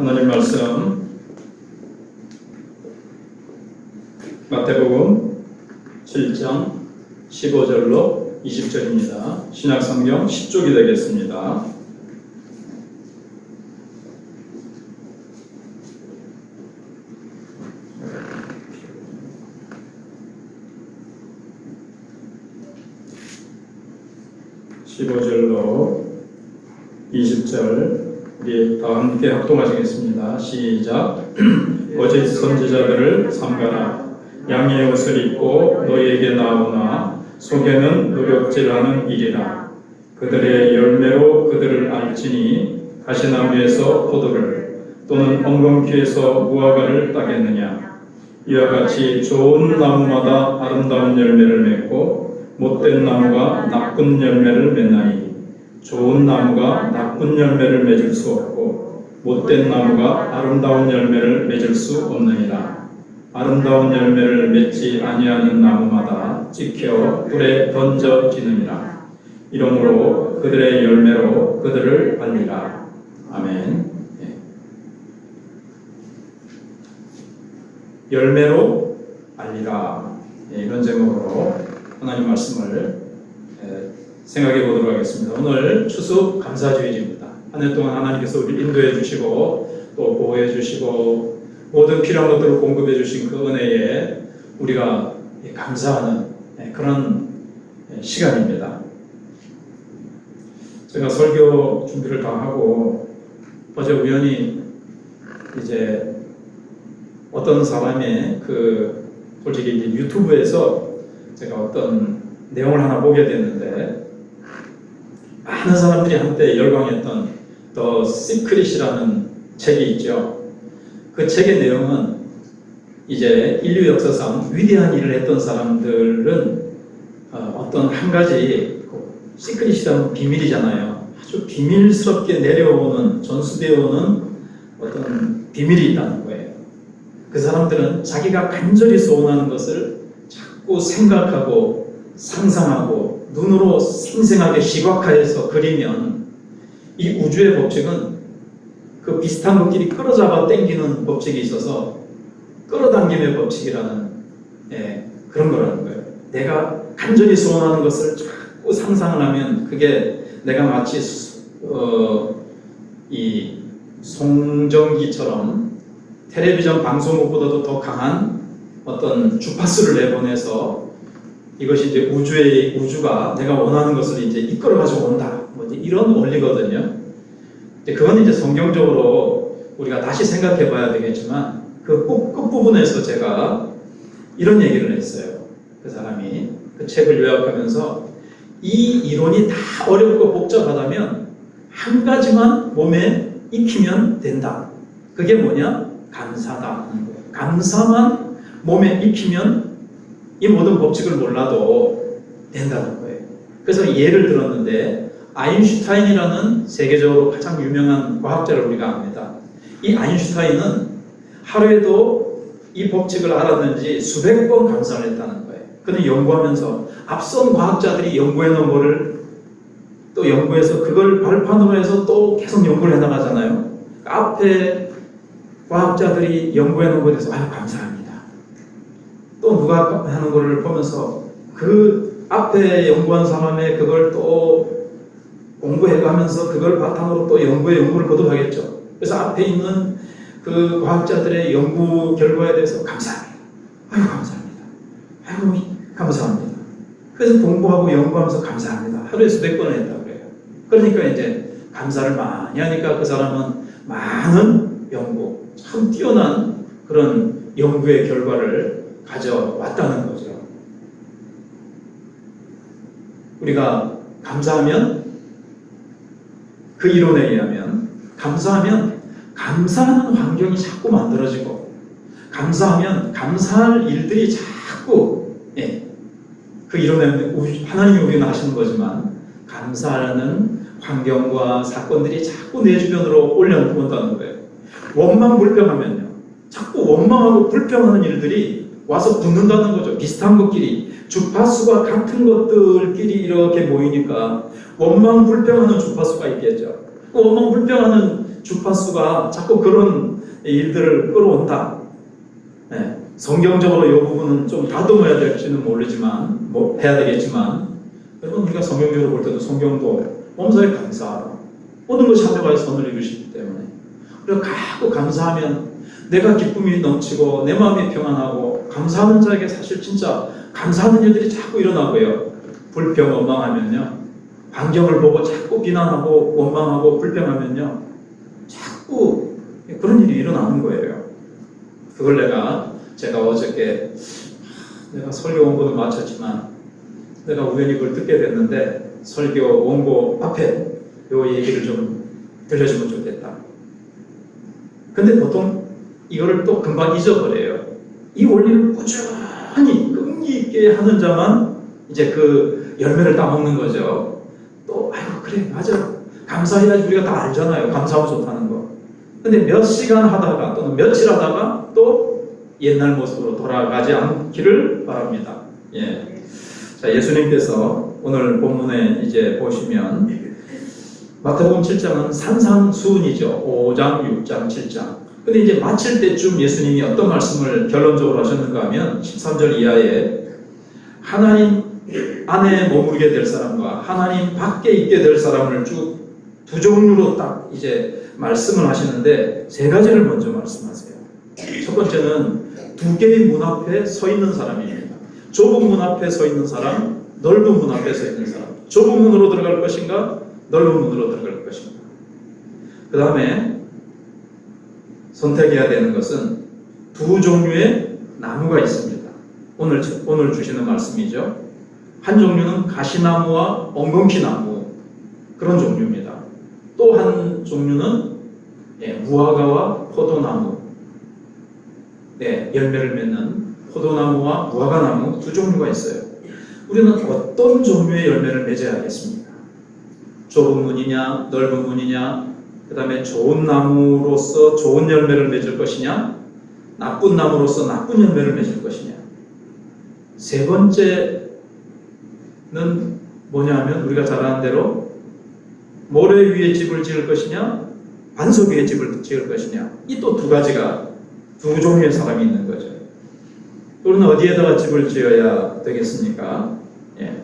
하나님 말씀 마태복음 7장 15절로 20절입니다. 신약성경 10쪽이 되겠습니다. (15절로) 20절 우리 다 함께 합동하시겠습니다. 시작. 거짓 선지자들을 삼가라. 양의 옷을 입고 너희에게 나오나 속에는 노력질하는 일이라. 그들의 열매로 그들을 알지니 가시나무에서 포도를 또는 엉겅퀴에서 무화과를 따겠느냐. 이와 같이 좋은 나무마다 아름다운 열매를 맺고 못된 나무가 나쁜 열매를 맺나니 좋은 나무가 나쁜 열매를 맺을 수 없고 못된 나무가 아름다운 열매를 맺을 수 없느니라. 아름다운 열매를 맺지 아니하는 나무마다 찍혀 불에 던져지느니라. 이러므로 그들의 열매로 그들을 알리라. 아멘. 열매로 알리라. 이런 제목으로 하나님 말씀을 생각해 보도록 하겠습니다. 오늘 추수 감사주일입니다. 한 해 동안 하나님께서 우리를 인도해 주시고 또 보호해 주시고 모든 필요한 것들을 공급해 주신 그 은혜에 우리가 감사하는 그런 시간입니다. 제가 설교 준비를 다 하고 어제 우연히 이제 어떤 사람의 솔직히 이제 유튜브에서 제가 어떤 내용을 하나 보게 됐는데 많은 사람들이 한때 열광했던 더 시크릿이라는 책이 있죠. 그 책의 내용은 이제 인류 역사상 위대한 일을 했던 사람들은 어떤 한 가지 시크릿이라는 비밀이잖아요. 아주 비밀스럽게 내려오는 전수되어 오는 어떤 비밀이 있다는 거예요. 그 사람들은 자기가 간절히 소원하는 것을 자꾸 생각하고 상상하고 눈으로 생생하게 시각화해서 그리면 이 우주의 법칙은 그 비슷한 것끼리 끌어잡아 당기는 법칙이 있어서 끌어당김의 법칙이라는 그런 거라는 거예요. 내가 간절히 소원하는 것을 자꾸 상상을 하면 그게 내가 마치 이 송정기처럼 텔레비전 방송국보다도 더 강한 어떤 주파수를 내보내서 이것이 이제 우주가 내가 원하는 것을 이제 이끌어 가지고 온다. 뭐 이런 원리거든요. 그건 이제 성경적으로 우리가 다시 생각해 봐야 되겠지만 그 끝부분에서 제가 이런 얘기를 했어요. 그 사람이 그 책을 요약하면서 이 이론이 다 어렵고 복잡하다면 한 가지만 몸에 익히면 된다. 그게 뭐냐? 감사다. 감사만 몸에 익히면 이 모든 법칙을 몰라도 된다는 거예요. 그래서 예를 들었는데 아인슈타인이라는 세계적으로 가장 유명한 과학자를 우리가 압니다. 이 아인슈타인은 하루에도 이 법칙을 알았는지 수백 번 감상을 했다는 거예요. 그는 연구하면서 앞선 과학자들이 연구해 놓은 거를 또 연구해서 그걸 발판으로 해서 또 계속 연구를 해나가잖아요. 앞에 과학자들이 연구해 놓은 것에 대해서 아유 감사합니다. 또 누가 하는 거를 보면서 그 앞에 연구한 사람의 그걸 또 공부해가면서 그걸 바탕으로 또 연구를 거듭하겠죠. 그래서 앞에 있는 그 과학자들의 연구 결과에 대해서 감사합니다. 아유 감사합니다. 아유 감사합니다. 그래서 공부하고 연구하면서 감사합니다. 하루에 수백 번을 했다고 그래요. 그러니까 이제 감사를 많이 하니까 그 사람은 많은 연구, 참 뛰어난 그런 연구의 결과를 가져왔다는 거죠. 우리가 감사하면 그 이론에 의하면 감사하면 감사하는 환경이 자꾸 만들어지고 감사하면 감사할 일들이 자꾸 그 이론에 하나님이 우리는 하시는 거지만 감사하는 환경과 사건들이 자꾸 내 주변으로 올려놓는다는 거예요. 원망 불평하면요 자꾸 원망하고 불평하는 일들이 와서 붙는다는 거죠. 비슷한 것끼리 주파수가 같은 것들끼리 이렇게 모이니까 원망 불평하는 주파수가 있겠죠. 그 원망 불평하는 주파수가 자꾸 그런 일들을 끌어온다. 네. 성경적으로 이 부분은 좀 다듬어야 될지는 모르지만, 뭐 해야 되겠지만, 여러분 우리가 성경적으로 볼 때도 성경도 범사에 감사하라. 모든 것이 하나님의 선을 이루시기 때문에 우리가 가고 감사하면 내가 기쁨이 넘치고 내 마음이 평안하고 감사하는 자에게 사실 진짜 감사하는 일들이 자꾸 일어나고요. 불평, 원망하면요. 환경을 보고 자꾸 비난하고 원망하고 불평하면요. 자꾸 그런 일이 일어나는 거예요. 그걸 제가 어저께 내가 설교 원고는 마쳤지만 내가 우연히 그걸 듣게 됐는데 설교 원고 앞에 요 얘기를 좀 들려주면 좋겠다. 근데 보통 이거를 또 금방 잊어버려요. 이 원리를 꾸준히 끈기 있게 하는 자만 이제 그 열매를 따먹는 거죠. 또 아이고 그래 맞아 감사해야지 우리가 다 알잖아요. 감사하면 좋다는 거. 근데 몇 시간 하다가 또는 며칠 하다가 또 옛날 모습으로 돌아가지 않기를 바랍니다. 예. 자, 예수님께서 오늘 본문에 이제 보시면 마태복음 7장은 산상수훈이죠. 5장, 6장, 7장. 근데 이제 마칠 때쯤 예수님이 어떤 말씀을 결론적으로 하셨는가 하면 13절 이하에 하나님 안에 머무르게 될 사람과 하나님 밖에 있게 될 사람을 쭉 두 종류로 딱 이제 말씀을 하시는데 세 가지를 먼저 말씀하세요. 첫 번째는 두 개의 문 앞에 서 있는 사람입니다. 좁은 문 앞에 서 있는 사람, 넓은 문 앞에 서 있는 사람. 좁은 문으로 들어갈 것인가, 넓은 문으로 들어갈 것인가. 그 다음에 선택해야 되는 것은 두 종류의 나무가 있습니다. 오늘 주시는 말씀이죠. 한 종류는 가시나무와 엉겅퀴나무 그런 종류입니다. 또 한 종류는 무화과와 포도나무, 열매를 맺는 포도나무와 무화과나무 두 종류가 있어요. 우리는 어떤 종류의 열매를 맺어야 하겠습니까? 좁은 문이냐, 넓은 문이냐, 그 다음에 좋은 나무로서 좋은 열매를 맺을 것이냐, 나쁜 나무로서 나쁜 열매를 맺을 것이냐. 세 번째는 뭐냐 하면 우리가 잘 아는 대로 모래 위에 집을 지을 것이냐, 반석 위에 집을 지을 것이냐. 이 또 두 가지가 두 종류의 사람이 있는 거죠. 우리는 어디에다가 집을 지어야 되겠습니까? 예.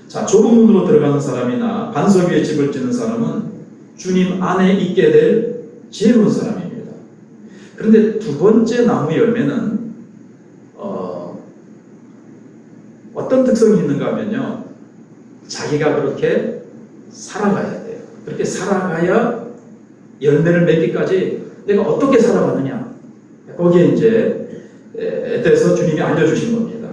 자, 좁은 문으로 들어가는 사람이나 반석 위에 집을 짓는 사람은 주님 안에 있게 될 지혜로운 사람입니다. 그런데 두 번째 나무 열매는 어떤 특성이 있는가 하면요. 자기가 그렇게 살아가야 돼요. 그렇게 살아가야 열매를 맺기까지 내가 어떻게 살아가느냐. 거기에 이제 대해서 주님이 알려주신 겁니다.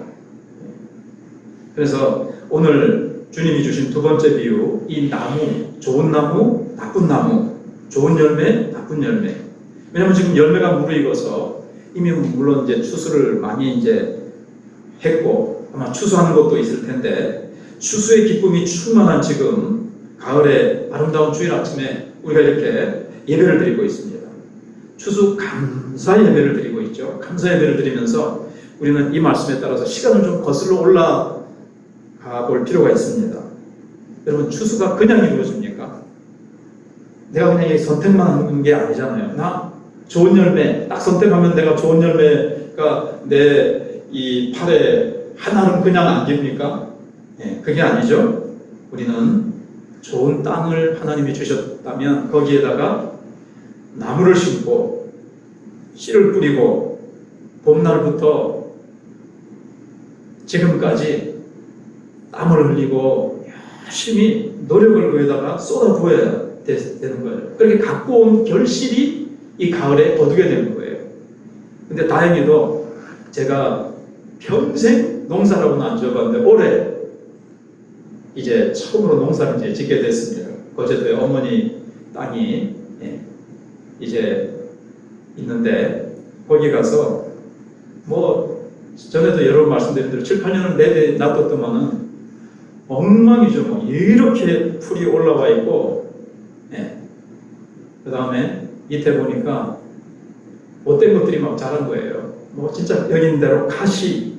그래서 오늘 주님이 주신 두 번째 비유, 이 나무, 좋은 나무, 나쁜 나무, 좋은 열매, 나쁜 열매. 왜냐하면 지금 열매가 무르익어서 이미 물론 이제 추수를 많이 이제 했고 아마 추수하는 것도 있을 텐데 추수의 기쁨이 충만한 지금 가을의 아름다운 주일 아침에 우리가 이렇게 예배를 드리고 있습니다. 추수 감사 예배를 드리고 있죠. 감사 예배를 드리면서 우리는 이 말씀에 따라서 시간을 좀 거슬러 올라가 볼 필요가 있습니다. 여러분 추수가 그냥 이루어집니까? 내가 그냥 선택만 하는 게 아니잖아요. 나 좋은 열매 딱 선택하면 내가 좋은 열매가 내 이 팔에 하나는 그냥 안깁니까? 그게 아니죠. 우리는 좋은 땅을 하나님이 주셨다면 거기에다가 나무를 심고 씨를 뿌리고 봄날부터 지금까지 땀을 흘리고 열심히 노력을 거기다가 쏟아부어야 되는 거예요. 그렇게 갖고 온 결실이 이 가을에 거두게 되는 거예요. 근데 다행히도 제가 평생 농사라고는 안 지어봤는데 올해 이제 처음으로 농사를 이제 짓게 됐습니다. 거제도에 어머니 땅이 이제 있는데 거기 가서 뭐 전에도 여러 번 말씀드린 대로 7, 8년을 내내 놔뒀더만은 엉망이죠. 뭐 이렇게 풀이 올라와 있고 그 다음에 밑에 보니까 못된 것들이 막 자란 거예요. 뭐 진짜 여기 있는 대로 가시,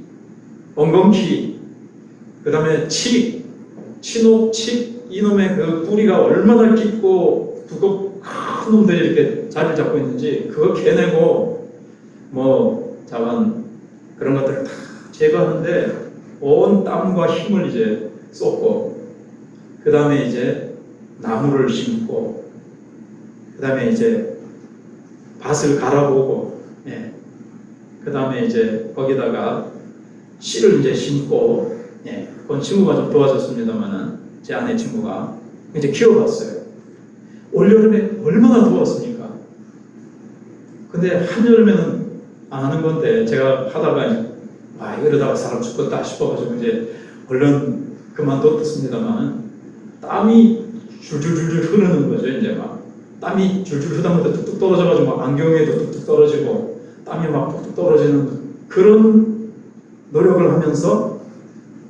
엉겅퀴, 그 다음에 칡, 친옥, 칡, 이놈의 그 뿌리가 얼마나 깊고 두껍고 큰 놈들이 이렇게 자리를 잡고 있는지 그거 캐내고 뭐 자원 그런 것들을 다 제거하는데 온 땀과 힘을 이제 쏟고 그 다음에 이제 나무를 심고 그 다음에 이제 밭을 갈아보고 예. 그 다음에 이제 거기다가 씨를 이제 심고 예. 그건 친구가 좀 도와줬습니다만은 제 아내 친구가 이제 키워봤어요. 올여름에 얼마나 더웠습니까? 근데 한여름에는 안 하는 건데 제가 하다가 이러다가 사람 죽겠다 싶어가지고 이제 얼른 그만뒀습니다만 땀이 줄줄줄줄 흐르는 거죠. 이제 막 땀이 줄줄 흐르면서 뚝뚝 떨어져가지고 막 안경에도 뚝뚝 떨어지고 땀이 막 뚝뚝 떨어지는 그런 노력을 하면서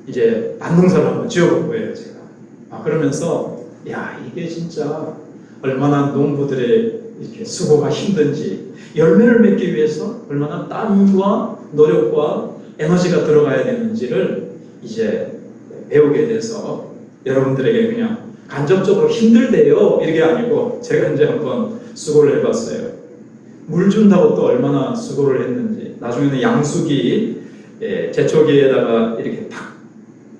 이제 밭농사를 한번 지어본 거예요. 제가 그러면서 야 이게 진짜 얼마나 농부들의 이렇게 수고가 힘든지 열매를 맺기 위해서 얼마나 땀과 노력과 에너지가 들어가야 되는지를 이제 배우게 돼서 여러분들에게 그냥 간접적으로 힘들대요 이게 아니고 제가 이제 한번 수고를 해봤어요. 물 준다고 또 얼마나 수고를 했는지 나중에는 양수기 제초기에다가 이렇게 탁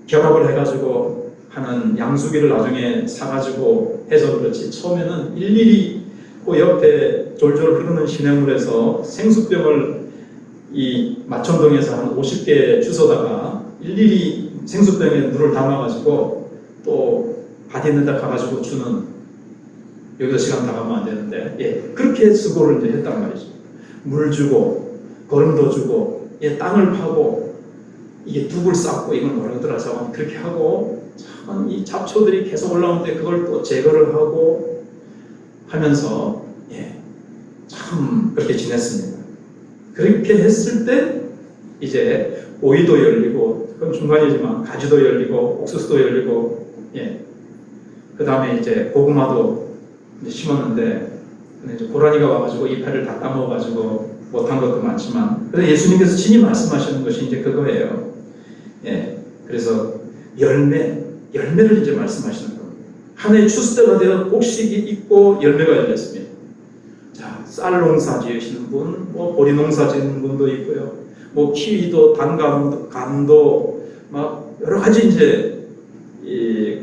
결합을 해가지고 하는 양수기를 나중에 사가지고 해서 그렇지 처음에는 일일이 그 옆에 졸졸 흐르는 시냇물에서 생수병을 이 마천동에서 한 50개 주워다가 일일이 생수병에 물을 담아가지고 또 밭 있는 데 가가지고 주는 여기서 시간 다 가면 안 되는데 예, 그렇게 수고를 이제 했단 말이죠. 물 주고 거름도 주고 예, 땅을 파고 이게 둑을 쌓고 이걸 뭐라 그러더라 그렇게 하고 참 이 잡초들이 계속 올라오는데 그걸 또 제거를 하고 하면서 예, 참 그렇게 지냈습니다. 그렇게 했을 때 이제 오이도 열리고 그건 중간이지만 가지도 열리고 옥수수도 열리고 예. 그 다음에 이제 고구마도 이제 심었는데 근데 이제 고라니가 와가지고 이파리를 다 따먹어가지고 못한 것도 많지만 그래서 예수님께서 친히 말씀하시는 것이 이제 그거예요. 예. 그래서 열매를 이제 말씀하시는 겁니다. 한 해 추수 때가 되어 곡식이 있고 열매가 열렸습니다. 자, 쌀 농사 지으시는 분, 뭐 보리 농사 짓는 분도 있고요. 뭐 키위도 단감도 감도 막 여러 가지 이제 이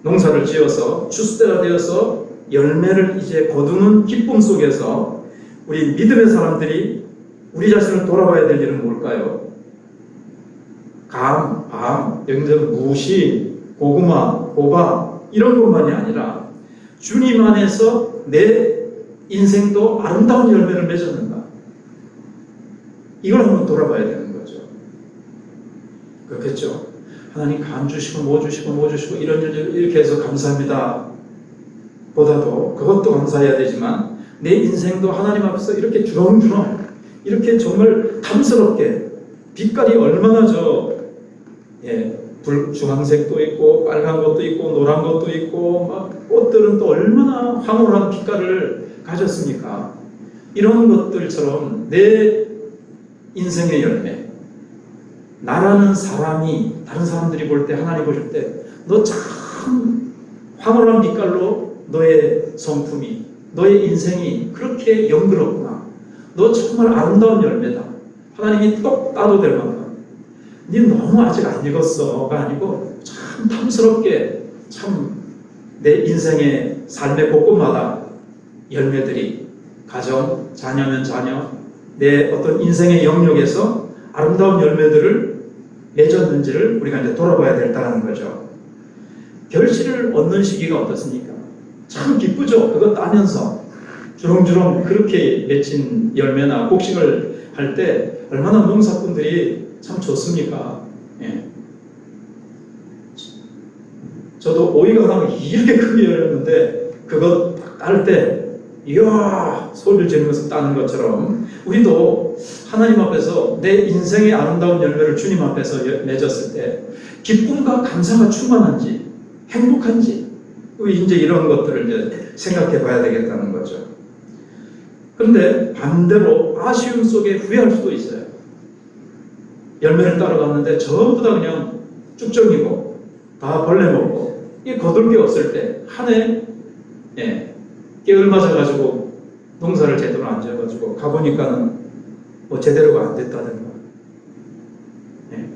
농사를 지어서 추수 때가 되어서 열매를 이제 거두는 기쁨 속에서 우리 믿음의 사람들이 우리 자신을 돌아봐야 될 일은 뭘까요? 감, 밤, 영적 무시, 고구마, 호박 이런 것만이 아니라 주님 안에서 내 인생도 아름다운 열매를 맺었는가? 이걸 한번 돌아봐야 되는 거죠. 그렇겠죠? 하나님 감 주시고 뭐 주시고 뭐 주시고 이런 일 이렇게 해서 감사합니다. 보다도 그것도 감사해야 되지만 내 인생도 하나님 앞에서 이렇게 주렁주렁 이렇게 정말 탐스럽게 빛깔이 얼마나 주황색도 있고 빨간 것도 있고 노란 것도 있고 막 꽃들은 또 얼마나 황홀한 빛깔을 가졌습니까? 이런 것들처럼 내 인생의 열매 나라는 사람이 다른 사람들이 볼 때 하나님 보실 때 너 참 황홀한 빛깔로 너의 성품이 너의 인생이 그렇게 영그럽구나. 너 정말 아름다운 열매다. 하나님이 똑 따도 될 만큼 네 너무 아직 안 익었어가 아니고 참 탐스럽게 참 내 인생의 삶의 곳곳마다 열매들이 가정, 자녀면 자녀 내 어떤 인생의 영역에서 아름다운 열매들을 맺었는지를 우리가 이제 돌아봐야 된다는 거죠. 결실을 얻는 시기가 어떻습니까? 참 기쁘죠. 그거 따면서 주렁주렁 그렇게 맺힌 열매나 곡식을 할 때 얼마나 농사꾼들이 참 좋습니까? 예. 저도 오이가 나면 이렇게 크게 열렸는데 그거 딸 때 이야 소리를 지르면서 따는 것처럼 우리도 하나님 앞에서 내 인생의 아름다운 열매를 주님 앞에서 맺었을 때 기쁨과 감사가 충만한지 행복한지 이제 이런 것들을 이제 생각해 봐야 되겠다는 거죠. 그런데 반대로 아쉬움 속에 후회할 수도 있어요. 열매를 따러 갔는데 전부 다 그냥 쭉정이고 다 벌레 먹고 이게 거둘 게 없을 때 한 해 게을맞아가지고 농사를 제대로 안 지어가지고 가보니까는 뭐 제대로가 안 됐다든가.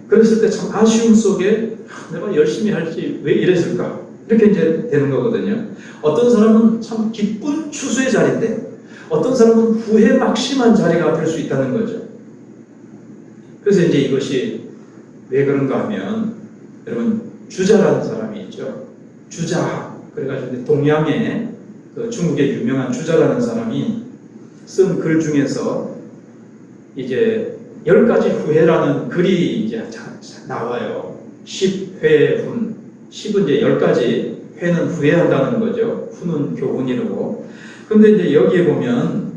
그랬을 때 참 아쉬움 속에 내가 열심히 할지 왜 이랬을까? 이렇게 이제 되는 거거든요. 어떤 사람은 참 기쁜 추수의 자리인데 어떤 사람은 후회 막심한 자리가 될 수 있다는 거죠. 그래서 이제 이것이 왜 그런가 하면 여러분 주자라는 사람이 있죠. 주자. 그래가지고 동양의 그 중국의 유명한 주자라는 사람이 쓴 글 중에서 이제 10가지 후회라는 글이 이제 나와요. 10회훈. 10은 이제 10가지, 회는 후회한다는 거죠. 훈은 교훈이라고. 그런데 이제 여기에 보면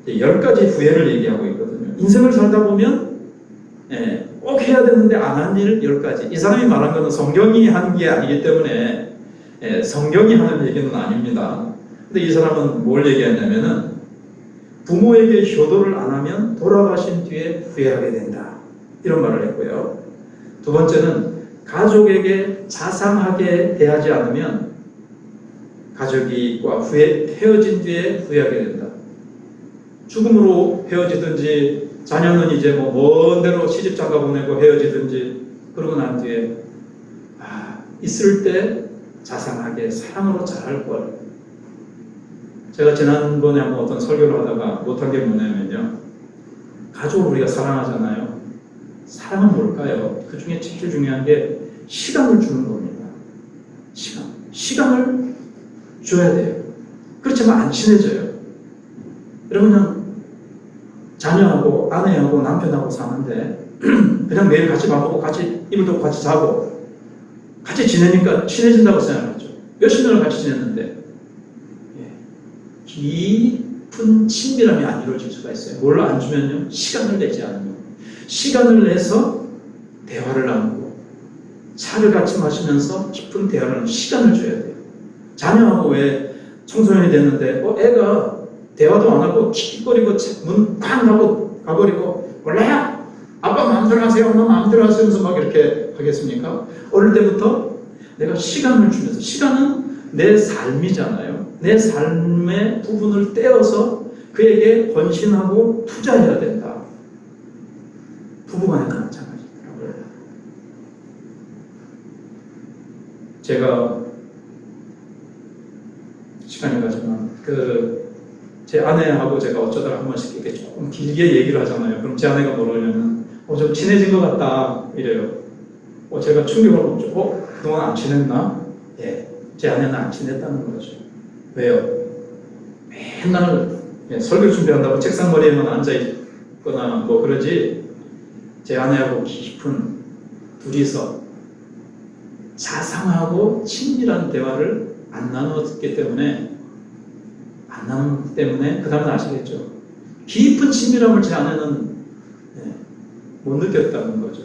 10가지 후회를 얘기하고 있거든요. 인생을 살다 보면 꼭 해야 되는데 안 한 일 10가지. 이 사람이 말한 것은 성경이 한 게 아니기 때문에 성경이 하는 얘기는 아닙니다. 근데 이 사람은 뭘 얘기하냐면은 부모에게 효도를 안 하면 돌아가신 뒤에 후회하게 된다. 이런 말을 했고요. 두 번째는 가족에게 자상하게 대하지 않으면 가족과 헤어진 뒤에 후회하게 된다. 죽음으로 헤어지든지 자녀는 이제 뭐 먼 데로 시집장가 보내고 헤어지든지 그러고 난 뒤에 있을 때 자상하게 사랑으로 잘할 걸. 제가 지난번에 한번 어떤 설교를 하다가 못한 게 뭐냐면요. 가족을 우리가 사랑하잖아요. 사랑은 뭘까요? 그 중에 제일 중요한 게 시간을 주는 겁니다. 시간을 줘야 돼요. 그렇지만 안 친해져요. 여러분은 자녀하고 아내하고 남편하고 사는데 그냥 매일 같이 밥 먹고 같이 이불 덮고 같이 자고 같이 지내니까 친해진다고 생각하죠. 몇십 년을 같이 지냈는데 깊은 친밀함이 안 이루어질 수가 있어요. 뭘 안 주면요? 시간을 내지 않으면. 시간을 내서 대화를 나누고 차를 같이 마시면서 깊은 대화를 시간을 줘야 돼요. 자녀하고 왜 청소년이 됐는데 애가 대화도 안 하고 킥킥거리고 문 쾅 닫고 가버리고 몰라요? 아빠 마음대로 하세요. 엄마 마음대로 하세요. 하면서 막 이렇게 하겠습니까? 어릴 때부터 내가 시간을 주면서 시간은 내 삶이잖아요. 내 삶의 부분을 떼어서 그에게 헌신하고 투자해야 된다. 부부간에도 마찬가지더라고요. 제가 시간이 가지만 제 아내하고 제가 어쩌다가 한 번씩 이렇게 조금 길게 얘기를 하잖아요. 그럼 제 아내가 뭐라냐면 좀 친해진 것 같다 이래요. 제가 충격을 먹죠. 그동안 안 친했나? 제 아내는 안 친했다는 거죠. 왜요? 맨날 설교 준비한다고 책상 머리에만 앉아있거나 뭐 그러지 제 아내하고 깊은 둘이서 자상하고 친밀한 대화를 안 나눴기 때문에 그 다음은 아시겠죠? 깊은 친밀함을 제 아내는 못 느꼈다는 거죠.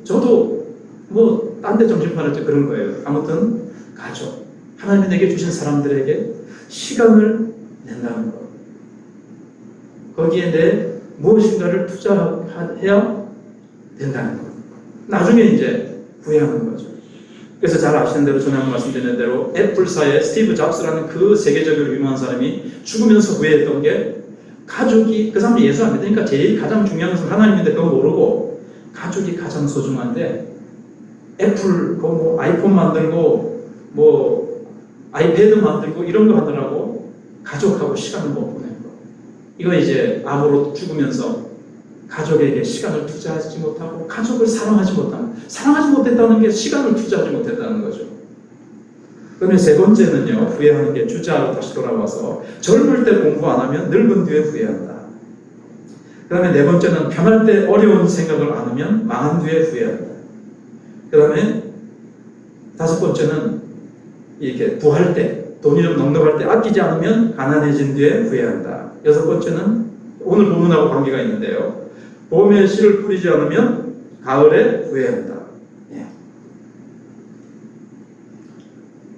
저도 뭐 딴 데 정신파를 때 그런 거예요. 아무튼 가족, 하나님이 내게 주신 사람들에게 시간을 낸다는 것. 거기에 내 무엇인가를 투자해야 된다는 것. 나중에 이제 후회하는 거죠. 그래서 잘 아시는 대로 전에 한번 말씀드린 대로 애플사의 스티브 잡스라는 그 세계적으로 유명한 사람이 죽으면서 후회했던 게 가족이, 그 사람이 예수 안 믿으니까 제일 가장 중요한 것은 하나님인데 그거 모르고 가족이 가장 소중한데 애플 뭐 아이폰 만들고 뭐 아이패드 만들고 이런 거 하느라고 가족하고 시간을 못 보낸 거. 이거 이제 암으로 죽으면서 가족에게 시간을 투자하지 못하고 가족을 사랑하지 못했다는 게 시간을 투자하지 못했다는 거죠. 그러면 세 번째는요, 후회하는 게 주자로 다시 돌아와서 젊을 때 공부 안 하면 늙은 뒤에 후회한다. 그 다음에 네 번째는 편할 때 어려운 생각을 안 하면 망한 뒤에 후회한다. 그 다음에 다섯 번째는 이렇게 부할 때, 돈이 좀 넉넉할 때 아끼지 않으면 가난해진 뒤에 후회한다. 여섯 번째는 오늘 본문하고 관계가 있는데요. 봄에 씨를 뿌리지 않으면 가을에 후회한다.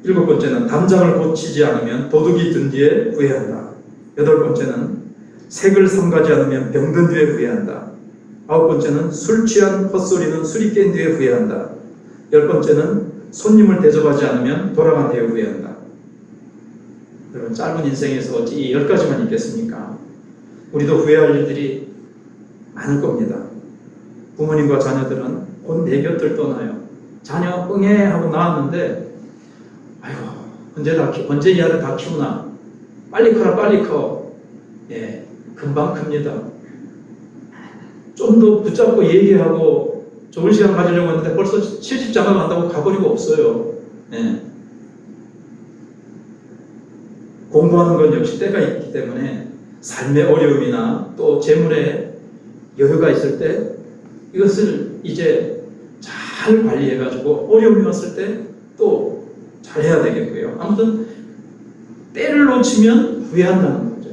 일곱 번째는 담장을 고치지 않으면 도둑이 든 뒤에 후회한다. 여덟 번째는 색을 삼가지 않으면 병든 뒤에 후회한다. 아홉 번째는 술 취한 헛소리는 술이 깬 뒤에 후회한다. 열 번째는 손님을 대접하지 않으면 돌아간 뒤에 후회한다. 여러분 짧은 인생에서 어찌 10가지만 있겠습니까? 우리도 후회할 일들이 많을 겁니다. 부모님과 자녀들은 곧 내 곁을 떠나요. 자녀 응애 하고 나왔는데 아이고 언제 이 아들 다 키우나, 빨리 커라 빨리 커. 예, 금방 큽니다. 좀 더 붙잡고 얘기하고 좋은 시간 가지려고 했는데 벌써 70자가 간다고 가버리고 없어요. 예. 공부하는 건 역시 때가 있기 때문에 삶의 어려움이나 또 재물의 여유가 있을 때 이것을 이제 잘 관리해가지고 어려움이 왔을 때 또 잘해야 되겠고요. 아무튼 때를 놓치면 후회한다는 거죠.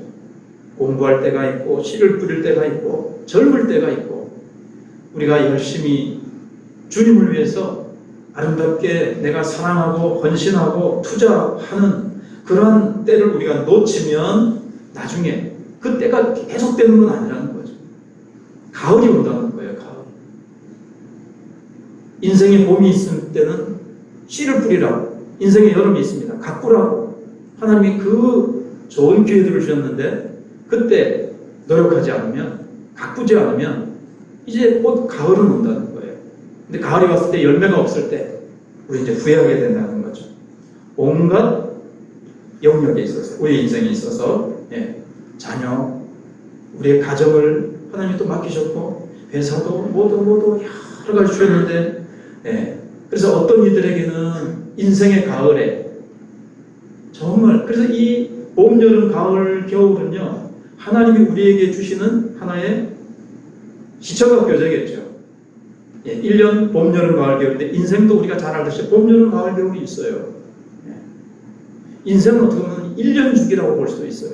공부할 때가 있고 씨를 뿌릴 때가 있고 젊을 때가 있고 우리가 열심히 주님을 위해서 아름답게 내가 사랑하고 헌신하고 투자하는 그러한 때를 우리가 놓치면 나중에 그 때가 계속되는 건 아니라는 거죠. 가을이 온다는 거예요. 가을. 인생의 봄이 있을 때는 씨를 뿌리라고, 인생의 여름이 있습니다. 가꾸라고 하나님이 그 좋은 기회들을 주셨는데 그때 노력하지 않으면, 가꾸지 않으면 이제 곧 가을은 온다는 거예요. 근데 가을이 왔을 때 열매가 없을 때 우리 이제 후회하게 된다는 거죠. 온갖 영역에 있어서, 우리 인생에 있어서, 예, 자녀, 우리의 가정을 하나님이 또 맡기셨고 회사도 모두 여러 가지 주셨는데, 예, 그래서 어떤 이들에게는 인생의 가을에 정말, 그래서 이 봄, 여름, 가을, 겨울은요 하나님이 우리에게 주시는 하나의 시청각교제겠죠. 예, 1년 봄, 여름, 가을, 겨울인데 인생도 우리가 잘 알듯이 봄, 여름, 가을, 겨울이 있어요. 예. 인생은 어떻게 보면 1년 주기라고 볼 수도 있어요.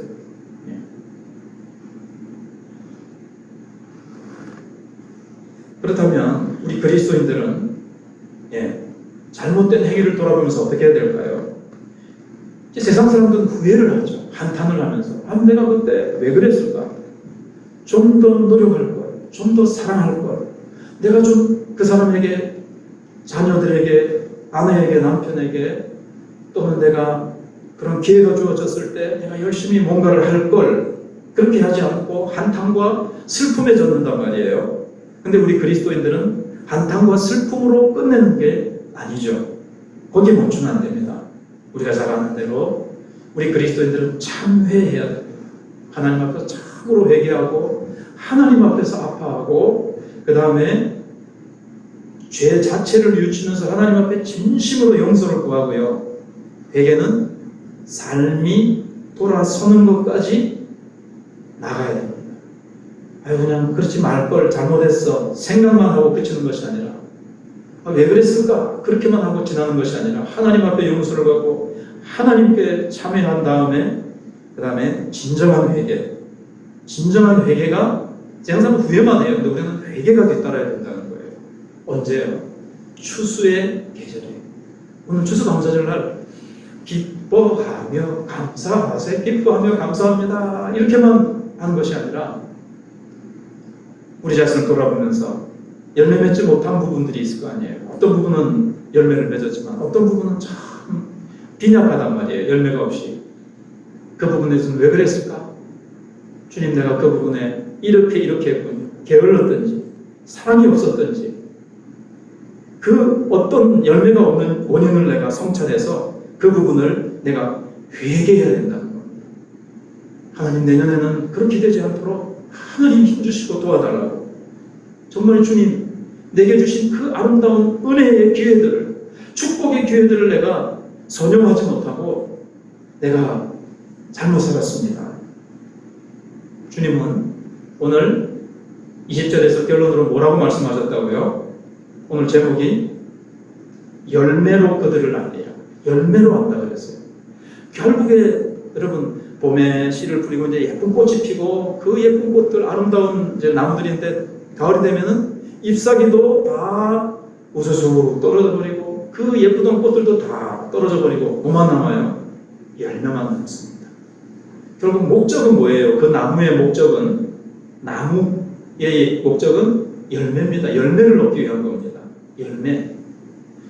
예. 그렇다면 우리 그리스도인들은, 예, 잘못된 행위를 돌아보면서 어떻게 해야 될까요? 이제 세상 사람들은 후회를 하죠. 한탄을 하면서 내가 그때 왜 그랬을까? 좀 더 노력할 걸, 좀 더 사랑할 걸, 내가 좀 그 사람에게, 자녀들에게, 아내에게, 남편에게, 또는 내가 그런 기회가 주어졌을 때 내가 열심히 뭔가를 할 걸, 그렇게 하지 않고 한탄과 슬픔에 젖는단 말이에요. 근데 우리 그리스도인들은 한탄과 슬픔으로 끝내는 게 아니죠. 거기에 멈추면 안 됩니다. 우리가 잘 아는 대로 우리 그리스도인들은 참회해야 됩니다. 하나님 앞에서 참으로 회개하고 하나님 앞에서 아파하고 그 다음에 죄 자체를 뉘우치면서 하나님 앞에 진심으로 용서를 구하고요. 회개는 삶이 돌아서는 것까지 나가야 됩니다. 그냥 그렇지 말걸, 잘못했어, 생각만 하고 그치는 것이 아니라, 왜 그랬을까? 그렇게만 하고 지나는 것이 아니라 하나님 앞에 용서를 하고 하나님께 참회한 다음에 그 다음에 진정한 회개. 진정한 회개가 항상 후회만 해요. 근데 우리는 회개가 뒤따라야 된다는 거예요. 언제요? 추수의 계절에. 오늘 추수감사절날 기뻐하며 감사하세요. 기뻐하며 감사합니다. 이렇게만 하는 것이 아니라 우리 자신을 돌아보면서 열매 맺지 못한 부분들이 있을 거 아니에요. 어떤 부분은 열매를 맺었지만 어떤 부분은 참 빈약하단 말이에요. 열매가 없이. 그 부분에서는 왜 그랬을까? 주님, 내가 그 부분에 이렇게 했군요. 게을렀든지 사랑이 없었든지 그 어떤 열매가 없는 원인을 내가 성찰해서 그 부분을 내가 회개해야 된다는 겁니다. 하나님, 내년에는 그렇게 되지 않도록 하나님 힘주시고 도와달라고. 정말 주님, 내게 주신 그 아름다운 은혜의 기회들을, 축복의 기회들을 내가 선용하지 못하고 내가 잘못 살았습니다. 주님은 오늘 20절에서 결론으로 뭐라고 말씀하셨다고요? 오늘 제목이 열매로 그들을 알리라. 열매로 안다 그랬어요. 결국에 여러분, 봄에 씨를 뿌리고 이제 예쁜 꽃이 피고 그 예쁜 꽃들, 아름다운 이제 나무들인데 가을이 되면은 잎사귀도 다 우수수 떨어져 버리고 그 예쁘던 꽃들도 다 떨어져 버리고 뭐만 남아요? 열매만 남습니다. 결국 목적은 뭐예요? 그 나무의 목적은, 나무의 목적은 열매입니다. 열매를 얻기 위한 겁니다. 열매.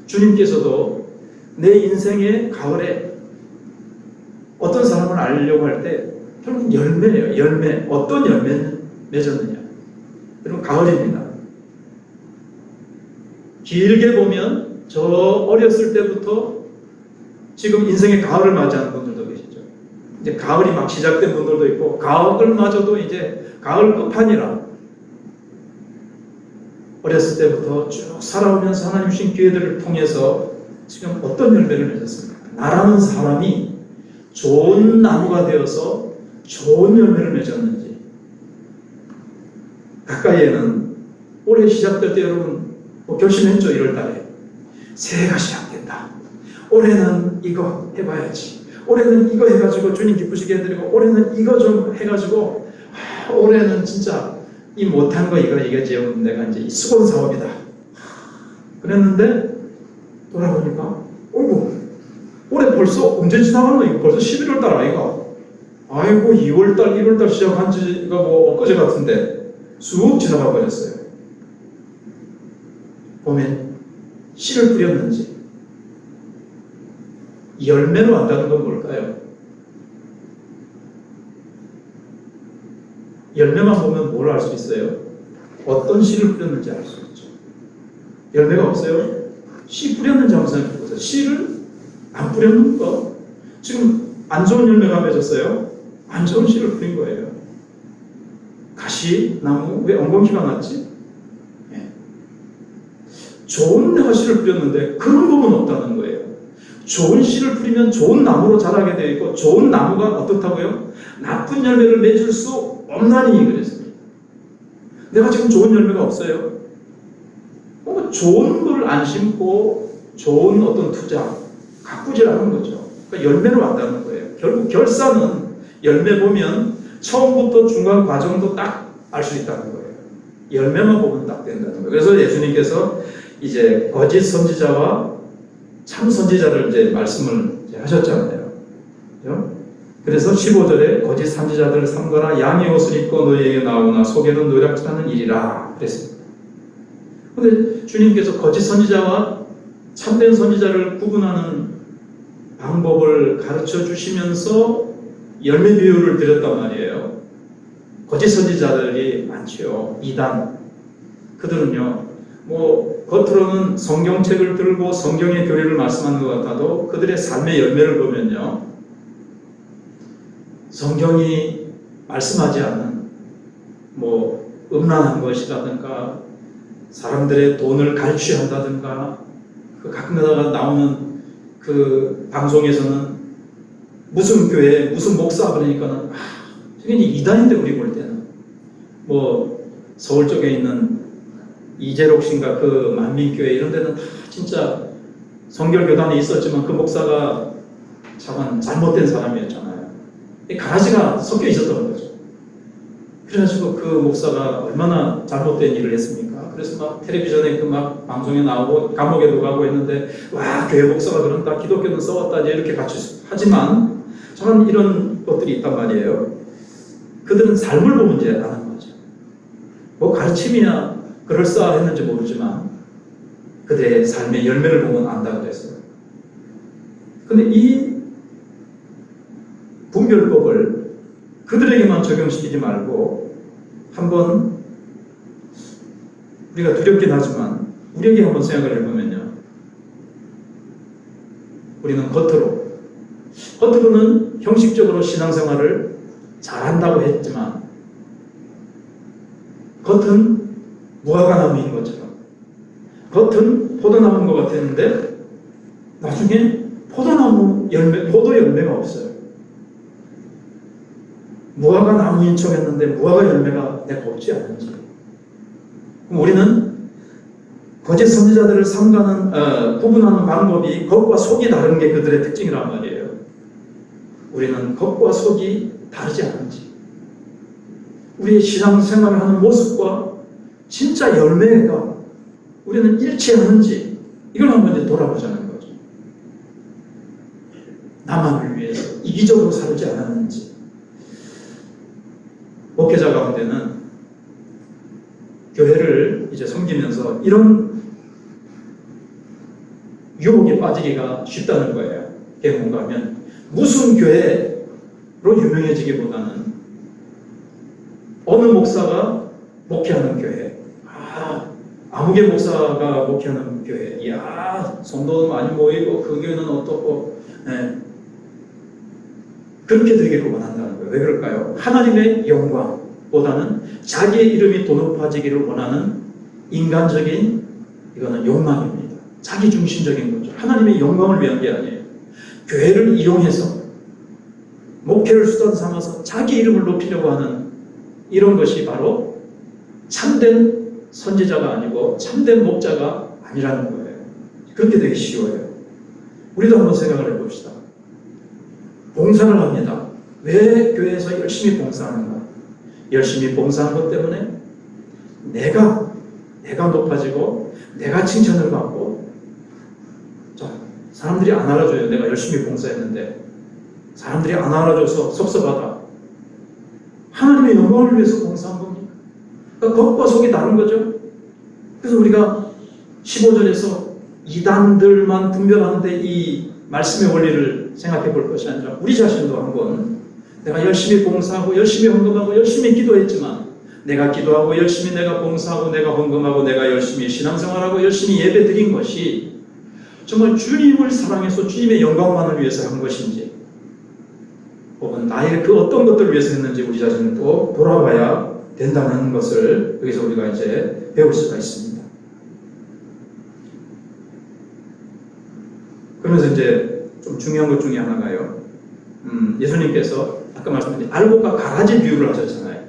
주님께서도 내 인생의 가을에 어떤 사람을 알려고 할 때 결국 열매예요. 열매. 어떤 열매를 맺었느냐. 여러분, 가을입니다. 길게 보면 저 어렸을 때부터 지금 인생의 가을을 맞이하는 분들도 계시죠. 이제 가을이 막 시작된 분들도 있고, 가을마저도 이제 가을 끝판이라 어렸을 때부터 쭉 살아오면서 하나님 주신 기회들을 통해서 지금 어떤 열매를 맺었습니까? 나라는 사람이 좋은 나무가 되어서 좋은 열매를 맺었는지. 가까이에는 올해 시작될 때 여러분 결심했죠. 1월달에 새해가 시작된다. 올해는 이거 해봐야지. 올해는 이거 해가지고 주님 기쁘시게 해드리고, 올해는 이거 좀 해가지고, 올해는 진짜 이 못한 거 이게 지금 내가 이제 수건 사업이다. 그랬는데 돌아보니까 올해 벌써 언제 지나갔나? 이거 벌써 11월달 아이가? 아이고 2월달 1월달 시작한 지가 뭐 엊그제 같은데 쑥 지나가 버렸어요. 봄에 씨를 뿌렸는지. 열매로 한다는 건 뭘까요? 열매만 보면 뭘 알 수 있어요? 어떤 씨를 뿌렸는지 알 수 있죠. 열매가 없어요? 씨 뿌렸는지 한번 생각해 보세요. 씨를 안 뿌렸는 거. 지금 안 좋은 열매가 맺었어요. 안 좋은 씨를 뿌린 거예요. 가시나무 왜 엉겅퀴가 났지? 네. 좋은 가시를 뿌렸는데 그런 부분은 없다는 거예요. 좋은 씨를 뿌리면 좋은 나무로 자라게 되어 있고, 좋은 나무가 어떻다고요? 나쁜 열매를 맺을 수 없나니 그랬습니다. 내가 지금 좋은 열매가 없어요. 좋은 걸 안 심고 좋은 어떤 투자 가꾸질 않은 거죠. 그러니까 열매로 왔다는 거예요. 결국 결산은 열매 보면 처음부터 중간 과정도 딱 알 수 있다는 거예요. 열매만 보면 딱 된다는 거예요. 그래서 예수님께서 이제 거짓 선지자와 참 선지자를 이제 말씀을 이제 하셨잖아요. 그렇죠? 그래서 15절에 거짓 선지자들을 삼거나 양의 옷을 입고 너희에게 나오나 속에는 노략질 하는 일이라 그랬습니다. 그런데 주님께서 거짓 선지자와 참된 선지자를 구분하는 방법을 가르쳐 주시면서 열매 비유를 드렸단 말이에요. 거짓 선지자들이 많죠. 이단. 그들은요, 겉으로는 성경책을 들고 성경의 교리를 말씀하는 것 같아도 그들의 삶의 열매를 보면요, 성경이 말씀하지 않은 음란한 것이라든가 사람들의 돈을 갈취한다든가, 가끔가다가 나오는 그 방송에서는 무슨 교회 무슨 목사 그러니까는 저게 이단인데 우리 볼 때는 서울 쪽에 있는 이재록 씨인가 그 만민교회 이런 데는 다 진짜 성결교단이 있었지만 그 목사가 참 잘못된 사람이었잖아요. 가라지가 섞여 있었던 거죠. 그래가지고 그 목사가 얼마나 잘못된 일을 했습니까? 그래서 막 텔레비전에 막 방송에 나오고 감옥에도 가고 했는데, 와, 교회 목사가 그런다, 기독교는 써왔다, 이렇게 같이 하지만 저는 이런 것들이 있단 말이에요. 그들은 삶을 보면 이제 아는 거죠. 가르침이야 그럴싸했는지 모르지만 그들의 삶의 열매를 보면 안다고 그랬어요. 근데 이 분별법을 그들에게만 적용시키지 말고 한번 우리가 두렵긴 하지만 우리에게 한번 생각을 해보면요, 우리는 겉으로는 형식적으로 신앙생활을 잘한다고 했지만 겉은 무화과나무인 것처럼, 겉은 포도나무인 것 같았는데 나중에 포도 열매가 없어요. 무화과나무인 척 했는데 무화과 열매가 내가 없지 않은지. 그럼 우리는 거짓 선지자들을 구분하는 방법이 겉과 속이 다른 게 그들의 특징이란 말이에요. 우리는 겉과 속이 다르지 않은지, 우리의 신앙생활을 하는 모습과 진짜 열매가 우리는 일치하는지, 이걸 한번 이제 돌아보자는 거죠. 나만을 위해서 이기적으로 살지 않았는지. 목회자 가운데는 교회를 이제 섬기면서 이런 유혹에 빠지기가 쉽다는 거예요. 그게 뭔가 하면 무슨 교회 유명해지기보다는 어느 목사가 목회하는 교회, 아무개 목사가 목회하는 교회, 이야 성도 많이 모이고 그 교회는 어떻고, 그렇게 되기를 원한다는 거예요. 왜 그럴까요? 하나님의 영광보다는 자기의 이름이 더 높아지기를 원하는 인간적인 이거는 욕망입니다. 자기중심적인 거죠. 하나님의 영광을 위한 게 아니에요. 교회를 이용해서 목회를 수단 삼아서 자기 이름을 높이려고 하는 이런 것이 바로 참된 선지자가 아니고 참된 목자가 아니라는 거예요. 그렇게 되기 쉬워요. 우리도 한번 생각을 해봅시다. 봉사를 합니다. 왜 교회에서 열심히 봉사하는가? 열심히 봉사한 것 때문에 내가 높아지고 내가 칭찬을 받고, 자, 사람들이 안 알아줘요. 내가 열심히 봉사했는데 사람들이 안 알아줘서 섭섭하다. 하나님의 영광을 위해서 봉사한 겁니까? 그러니까 겉과 속이 다른 거죠. 그래서 우리가 15절에서 이단들만 분별하는데 이 말씀의 원리를 생각해 볼 것이 아니라 우리 자신도 한번 내가 열심히 봉사하고 열심히 헌금하고 열심히 기도했지만, 내가 기도하고 열심히 내가 봉사하고 내가 헌금하고 내가 열심히 신앙생활하고 열심히 예배 드린 것이 정말 주님을 사랑해서 주님의 영광만을 위해서 한 것인지, 혹은 나의 그 어떤 것들을 위해서 했는지 우리 자신을 또 돌아봐야 된다는 것을 여기서 우리가 이제 배울 수가 있습니다. 그러면서 이제 좀 중요한 것 중에 하나가요. 예수님께서 아까 말씀드린 알곡과 가라지 비유를 하셨잖아요.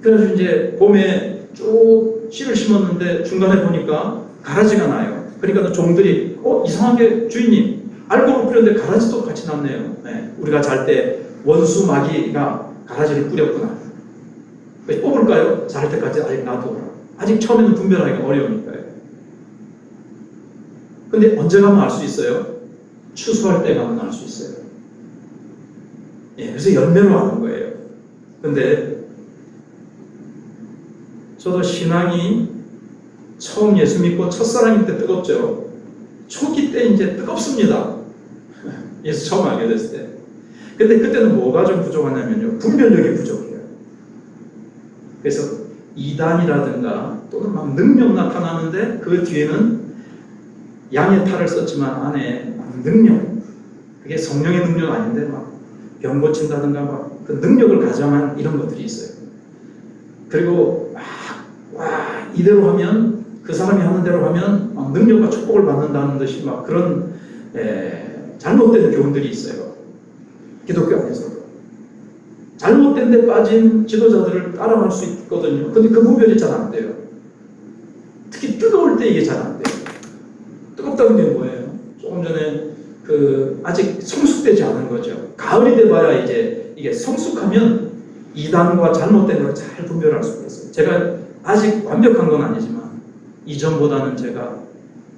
그래서 이제 봄에 쭉 씨를 심었는데 중간에 보니까 가라지가 나요. 그러니까 종들이 이상하게 주인님 알곡을 뿌렸는데 가라지도 같이 났네요. 우리가 잘 때 원수 마귀가 가라지를 뿌렸구나. 뽑을까요? 자랄 때까지 아직 놔둬라. 아직 처음에는 분별하기가 어려우니까요. 근데 언제 가면 알 수 있어요? 추수할 때 가면 알 수 있어요. 그래서 열매로 하는 거예요. 근데 저도 신앙이 처음 예수 믿고 첫사랑일 때 뜨겁죠. 초기 때 이제 뜨겁습니다. 예수 처음 알게 됐을 때. 근데 그때는 뭐가 좀 부족하냐면요, 분별력이 부족해요. 그래서 이단이라든가 또는 막 능력 나타나는데 그 뒤에는 양의 탈을 썼지만 안에 능력, 그게 성령의 능력 아닌데 막 병 고친다든가 막 그 능력을 가정한 이런 것들이 있어요. 그리고 막 이대로 하면, 그 사람이 하는 대로 하면 막 능력과 축복을 받는다는 듯이 막 그런 잘못된 교훈들이 있어요. 기독교 안에서도 잘못된 데 빠진 지도자들을 따라갈 수 있거든요. 근데 그 분별이 잘 안 돼요. 특히 뜨거울 때 이게 잘 안 돼요. 뜨겁다는 게 뭐예요? 조금 전에 아직 성숙되지 않은 거죠. 가을이 돼봐야 이제 이게 성숙하면 이단과 잘못된 걸 잘 분별할 수가 있어요. 제가 아직 완벽한 건 아니지만 이전보다는 제가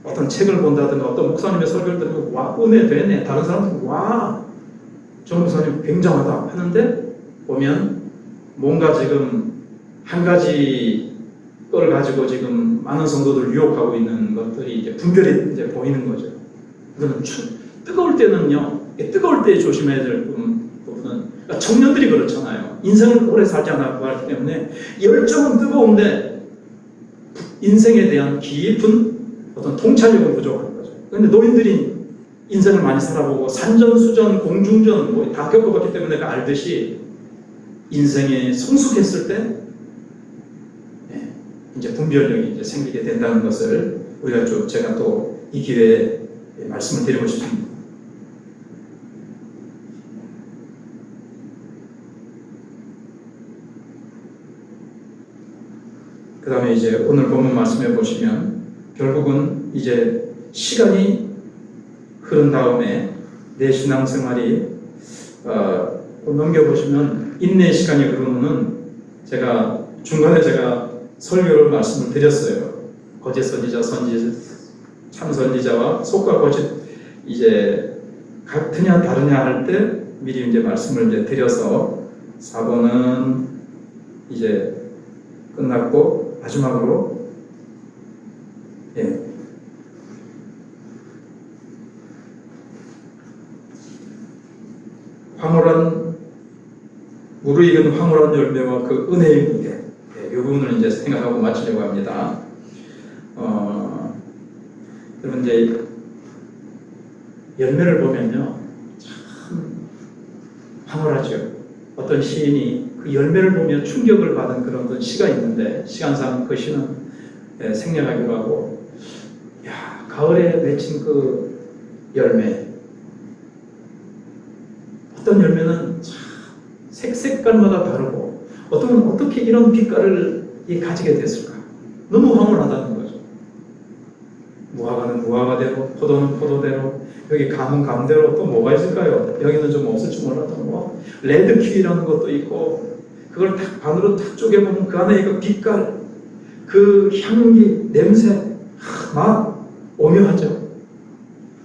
어떤 책을 본다든가 어떤 목사님의 설교를 듣고 와, 은혜 되네. 다른 사람들은 와, 저 목사님 굉장하다 하는데 보면 뭔가 지금 한 가지 걸 가지고 지금 많은 성도들을 유혹하고 있는 것들이 이제 분별이 이제 보이는 거죠. 그거는 뜨거울 때는요, 뜨거울 때 조심해야 될 부분은, 그러니까 청년들이 그렇잖아요. 인생을 오래 살지 않았고 하기 때문에 열정은 뜨거운데 인생에 대한 깊은 어떤 통찰력은 부족한 거죠. 그런데 노인들이 인생을 많이 살아보고 산전수전, 공중전 뭐 다 겪어봤기 때문에 알듯이 인생에 성숙했을 때 이제 분별력이 이제 생기게 된다는 것을 우리가 제가 또 이 기회에 말씀을 드리고 싶습니다. 그 다음에 이제 오늘 본문 말씀해 보시면 결국은 이제 시간이 흐른 다음에 내 신앙생활이 넘겨보시면 인내의 시간이 흐르면은 제가 중간에 설교를 말씀을 드렸어요. 거짓 선지자, 참 선지자와 속과 거짓 이제 같으냐 다르냐 할 때 미리 이제 말씀을 이제 드려서 4번은 이제 끝났고 마지막으로 황홀한 무르익은 황홀한 열매와 그 은혜의 무게, 이 부분을 이제 생각하고 마치려고 합니다. 여러분 이제 열매를 보면요 참 황홀하죠. 어떤 시인이 그 열매를 보면 충격을 받은 그런 어떤 시가 있는데 시간상 그 시는 생략하기로 하고, 야, 가을에 맺힌 그 열매, 어떤 열매는 참 색깔마다 다르고 어떤 건 어떻게 이런 빛깔을 가지게 됐을까? 너무 황홀하다는 거죠. 무화과는 무화과대로, 포도는 포도대로, 여기 감은 감대로 또 뭐가 있을까요? 여기는 좀 없을지 몰라도 뭐 레드 키위라는 것도 있고, 그걸 딱 반으로 딱 쪼개보면 그 안에 그 빛깔, 그 향기, 냄새, 맛 오묘하죠.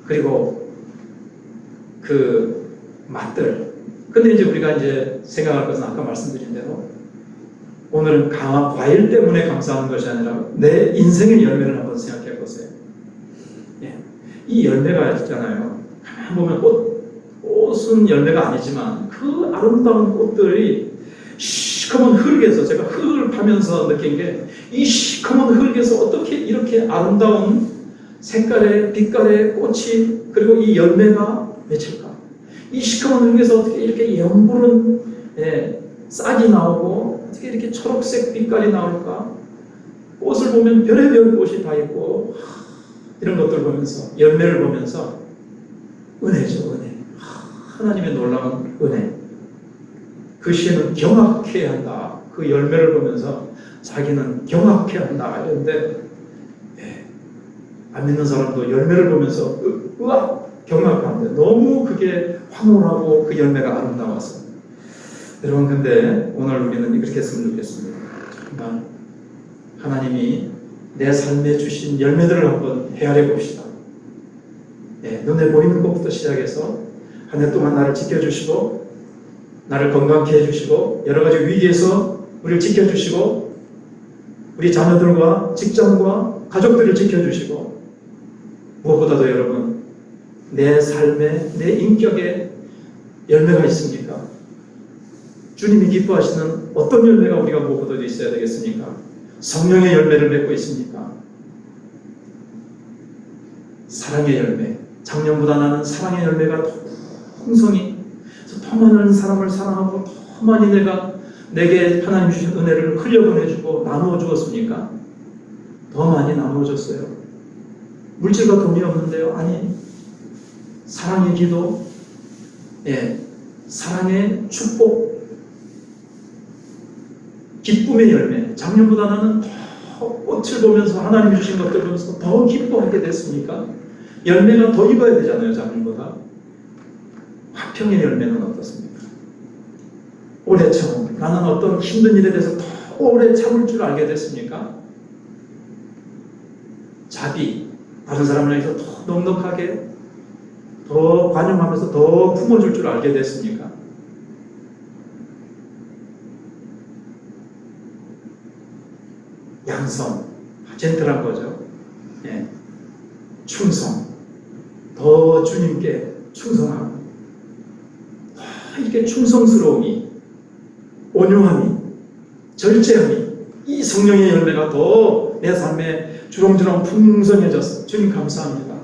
그리고 그 맛들. 근데 이제 우리가 이제 생각할 것은 아까 말씀드린 대로 오늘은 과일 때문에 감사하는 것이 아니라 내 인생의 열매를 한번 생각해 보세요. 이 열매가 있잖아요. 가만 보면 꽃은 열매가 아니지만 그 아름다운 꽃들이 시커먼 흙에서, 제가 흙을 파면서 느낀 게 이 시커먼 흙에서 어떻게 이렇게 아름다운 색깔의 빛깔의 꽃이, 그리고 이 열매가 맺힐까? 이 시커먼 흙에서 어떻게 이렇게 연부른 싹이 나오고 어떻게 이렇게 초록색 빛깔이 나올까? 꽃을 보면 별의별 꽃이 다 있고, 이런 것들 보면서, 열매를 보면서 은혜죠, 은혜. 하나님의 놀라운 은혜. 그 시에는 경악해야 한다. 그 열매를 보면서 자기는 경악해야 한다. 이런데 안 믿는 사람도 열매를 보면서 으악! 경악하는데 너무 그게 황홀하고 그 열매가 아름다워서. 여러분, 근데 오늘 우리는 이렇게 했으면 좋겠습니다. 정말 하나님이 내 삶에 주신 열매들을 한번 헤아려 봅시다. 눈에 보이는 것부터 시작해서 한 해 동안 나를 지켜주시고, 나를 건강케 해주시고, 여러 가지 위기에서 우리를 지켜주시고, 우리 자녀들과 직장과 가족들을 지켜주시고, 무엇보다도 여러분, 내 삶에, 내 인격에 열매가 있습니까? 주님이 기뻐하시는 어떤 열매가 우리가 무엇보다도 있어야 되겠습니까? 성령의 열매를 맺고 있습니까? 사랑의 열매. 작년보다 나는 사랑의 열매가 더 풍성히, 더 많은 사람을 사랑하고 더 많이 내게 하나님 주신 은혜를 흘려보내주고 나누어 주었습니까? 더 많이 나누어 줬어요. 물질과 돈이 없는데요? 아니, 사랑의 기도, 사랑의 축복, 기쁨의 열매. 작년보다 나는 더 꽃을 보면서, 하나님이 주신 것들 보면서 더 기뻐하게 됐습니까? 열매가 더 익어야 되잖아요, 작년보다. 화평의 열매는 어떻습니까? 오래 참음. 나는 어떤 힘든 일에 대해서 더 오래 참을 줄 알게 됐습니까? 자비. 다른 사람을 위해서 더 넉넉하게, 더 관용하면서 더 품어줄 줄 알게 됐습니까? 양성, 젠틀한 거죠. 충성, 더 주님께 충성하고, 더 이렇게 충성스러움이, 온유함이, 절제함이, 이 성령의 열매가 더 내 삶에 주렁주렁 풍성해져서 주님 감사합니다.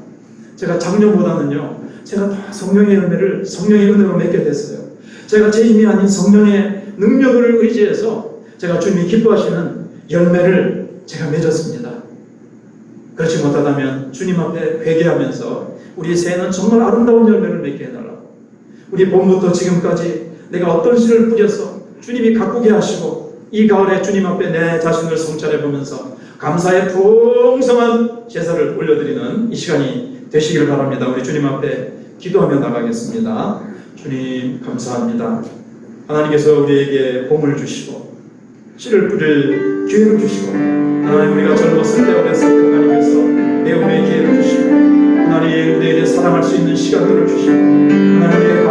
제가 작년보다는요, 제가 더 성령의 열매를, 성령의 은혜로 맺게 됐어요. 제가 제 힘이 아닌 성령의 능력을 의지해서 제가 주님이 기뻐하시는 열매를 제가 맺었습니다. 그렇지 못하다면 주님 앞에 회개하면서 우리 새해는 정말 아름다운 열매를 맺게 해달라고, 우리 봄부터 지금까지 내가 어떤 씨를 뿌려서 주님이 가꾸게 하시고, 이 가을에 주님 앞에 내 자신을 성찰해 보면서 감사의 풍성한 제사를 올려드리는 이 시간이 되시기를 바랍니다. 우리 주님 앞에 기도하며 나가겠습니다. 주님 감사합니다. 하나님께서 우리에게 봄을 주시고 씨를 뿌릴 기회를 주시고, 하나님 우리가 젊었을 때, 어렸을 때 하나님께서 배움의 기회를 주시고, 하나님 우리에게 사랑할 수 있는 시간들을 주시고, 하나님의